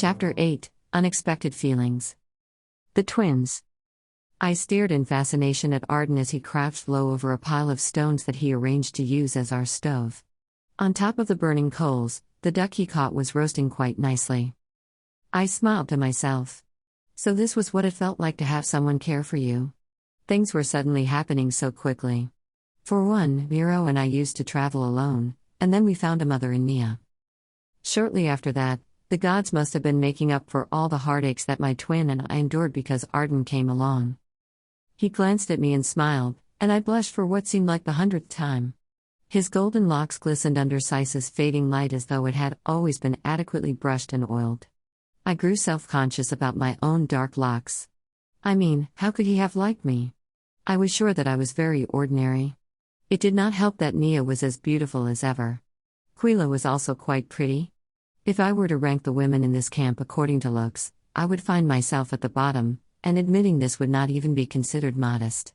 Chapter 8 Unexpected Feelings. The Twins. I stared in fascination at Arden as he crouched low over a pile of stones that he arranged to use as our stove. On top of the burning coals, the duck he caught was roasting quite nicely. I smiled to myself. So this was what it felt like to have someone care for you. Things were suddenly happening so quickly. For one, Miro and I used to travel alone, and then we found a mother in Nia. Shortly after that, the gods must have been making up for all the heartaches that my twin and I endured because Arden came along. He glanced at me and smiled, and I blushed for what seemed like the 100th time. His golden locks glistened under Sisa's fading light as though it had always been adequately brushed and oiled. I grew self-conscious about my own dark locks. I mean, how could he have liked me? I was sure that I was very ordinary. It did not help that Nia was as beautiful as ever. Quila was also quite pretty. If I were to rank the women in this camp according to looks, I would find myself at the bottom, and admitting this would not even be considered modest.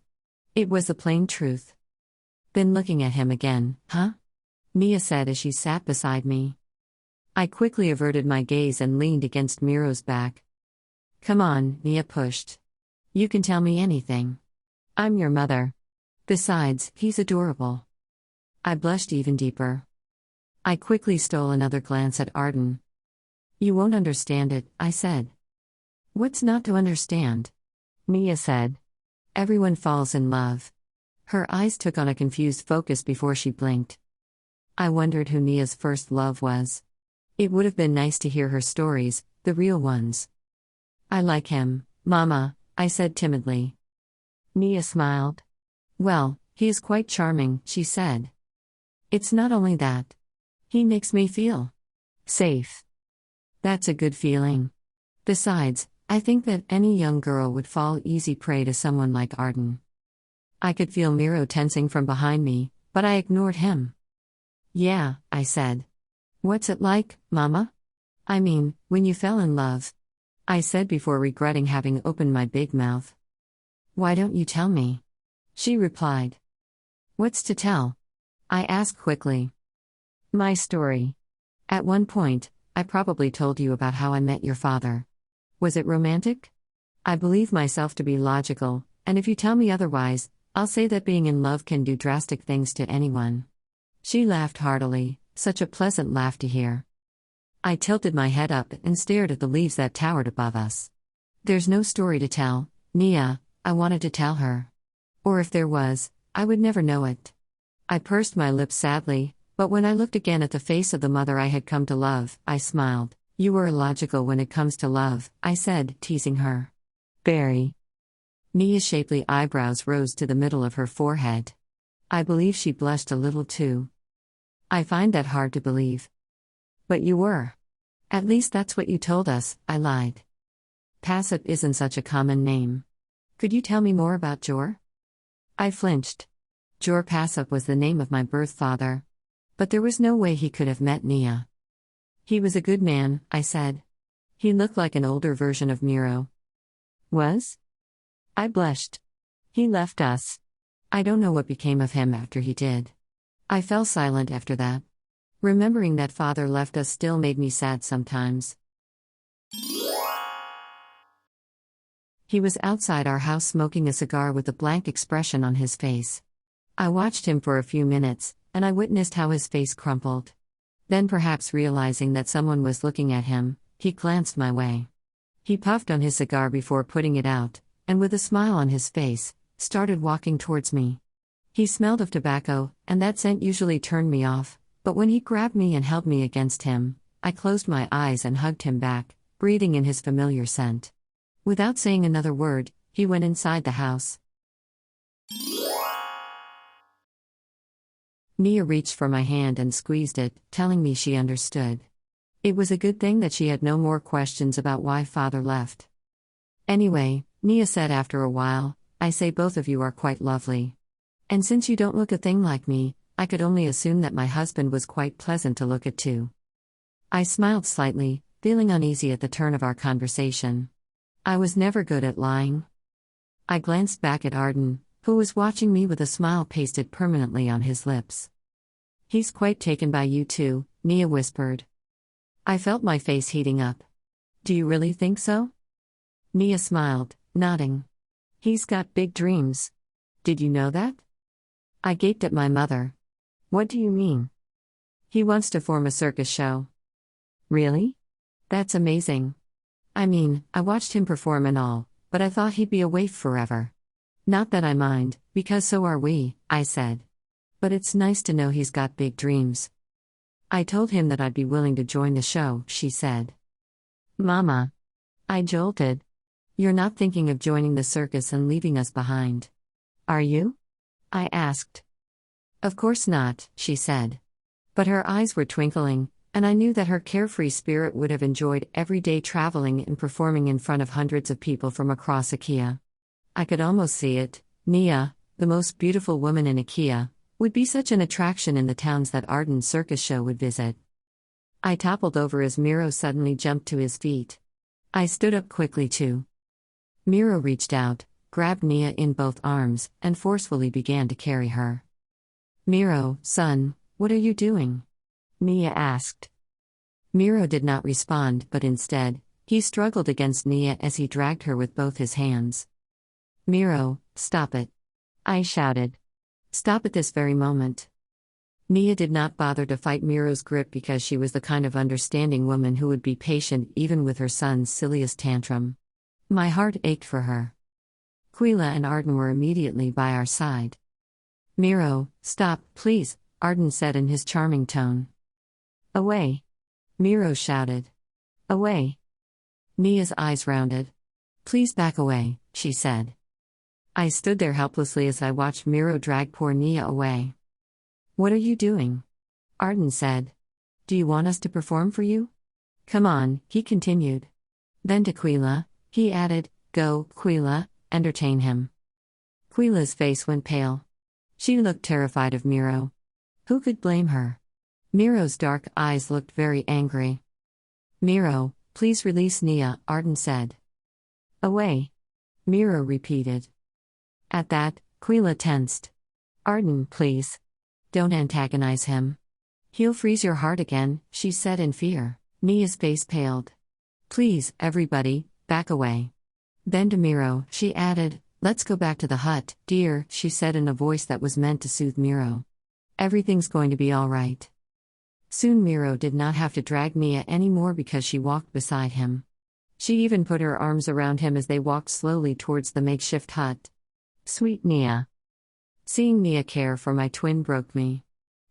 It was the plain truth. Been looking at him again, huh? Nia said as she sat beside me. I quickly averted my gaze and leaned against Miro's back. Come on, Nia pushed. You can tell me anything. I'm your mother. Besides, he's adorable. I blushed even deeper. I quickly stole another glance at Arden. You won't understand it, I said. What's not to understand? Nia said. Everyone falls in love. Her eyes took on a confused focus before she blinked. I wondered who Nia's first love was. It would have been nice to hear her stories, the real ones. I like him, Mama, I said timidly. Nia smiled. Well, he is quite charming, she said. It's not only that. He makes me feel safe. That's a good feeling. Besides, I think that any young girl would fall easy prey to someone like Arden. I could feel Miro tensing from behind me, but I ignored him. Yeah, I said. What's it like, Mama? I mean, when you fell in love. I said before regretting having opened my big mouth. Why don't you tell me? She replied. What's to tell? I asked quickly. My story. At one point, I probably told you about how I met your father. Was it romantic? I believe myself to be logical, and if you tell me otherwise, I'll say that being in love can do drastic things to anyone. She laughed heartily, such a pleasant laugh to hear. I tilted my head up and stared at the leaves that towered above us. There's no story to tell, Nia, I wanted to tell her. Or if there was, I would never know it. I pursed my lips sadly, but when I looked again at the face of the mother I had come to love, I smiled. You were illogical when it comes to love, I said, teasing her. Very. Nia's shapely eyebrows rose to the middle of her forehead. I believe she blushed a little too. I find that hard to believe. But you were. At least that's what you told us, I lied. Passip isn't such a common name. Could you tell me more about Jor? I flinched. Jor Passip was the name of my birth father. But there was no way he could have met Nia. He was a good man, I said. He looked like an older version of Miro. Was? I blushed. He left us. I don't know what became of him after he did. I fell silent after that. Remembering that father left us still made me sad sometimes. He was outside our house smoking a cigar with a blank expression on his face. I watched him for a few minutes, and I witnessed how his face crumpled. Then, perhaps realizing that someone was looking at him, he glanced my way. He puffed on his cigar before putting it out, and with a smile on his face, started walking towards me. He smelled of tobacco, and that scent usually turned me off, but when he grabbed me and held me against him, I closed my eyes and hugged him back, breathing in his familiar scent. Without saying another word, he went inside the house. Nia reached for my hand and squeezed it, telling me she understood. It was a good thing that she had no more questions about why father left. Anyway, Nia said after a while, I say both of you are quite lovely. And since you don't look a thing like me, I could only assume that my husband was quite pleasant to look at too. I smiled slightly, feeling uneasy at the turn of our conversation. I was never good at lying. I glanced back at Arden, who was watching me with a smile pasted permanently on his lips. He's quite taken by you too, Nia whispered. I felt my face heating up. Do you really think so? Nia smiled, nodding. He's got big dreams. Did you know that? I gaped at my mother. What do you mean? He wants to form a circus show. Really? That's amazing. I mean, I watched him perform and all, but I thought he'd be a waif forever. Not that I mind, because so are we, I said. But it's nice to know he's got big dreams. I told him that I'd be willing to join the show, she said. Mama. I jolted. You're not thinking of joining the circus and leaving us behind. Are you? I asked. Of course not, she said. But her eyes were twinkling, and I knew that her carefree spirit would have enjoyed every day traveling and performing in front of hundreds of people from across Akean. I could almost see it. Nia, the most beautiful woman in Akean, would be such an attraction in the towns that Arden's circus show would visit. I toppled over as Miro suddenly jumped to his feet. I stood up quickly too. Miro reached out, grabbed Nia in both arms, and forcefully began to carry her. Miro, son, what are you doing? Nia asked. Miro did not respond, but instead, he struggled against Nia as he dragged her with both his hands. Miro, stop it. I shouted. Stop at this very moment. Nia did not bother to fight Miro's grip because she was the kind of understanding woman who would be patient even with her son's silliest tantrum. My heart ached for her. Quila and Arden were immediately by our side. Miro, stop, please, Arden said in his charming tone. Away. Miro shouted. Away. Nia's eyes rounded. Please back away, she said. I stood there helplessly as I watched Miro drag poor Nia away. What are you doing? Arden said. Do you want us to perform for you? Come on, he continued. Then to Quila, he added, Go, Quila, entertain him. Quila's face went pale. She looked terrified of Miro. Who could blame her? Miro's dark eyes looked very angry. Miro, please release Nia, Arden said. Away. Miro repeated. At that, Quila tensed. Arden, please. Don't antagonize him. He'll freeze your heart again, she said in fear. Nia's face paled. Please, everybody, back away. Then to Miro, she added, Let's go back to the hut, dear, she said in a voice that was meant to soothe Miro. Everything's going to be all right. Soon Miro did not have to drag Nia anymore because she walked beside him. She even put her arms around him as they walked slowly towards the makeshift hut. Sweet Nia. Seeing Nia care for my twin broke me.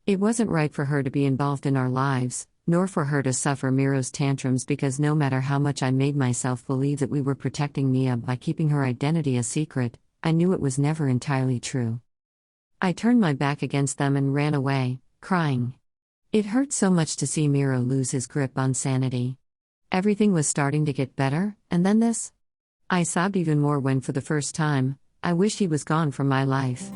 It wasn't right for her to be involved in our lives, nor for her to suffer Miro's tantrums because no matter how much I made myself believe that we were protecting Nia by keeping her identity a secret, I knew it was never entirely true. I turned my back against them and ran away, crying. It hurt so much to see Miro lose his grip on sanity. Everything was starting to get better, and then this? I sobbed even more when for the first time, I wished he was gone from my life.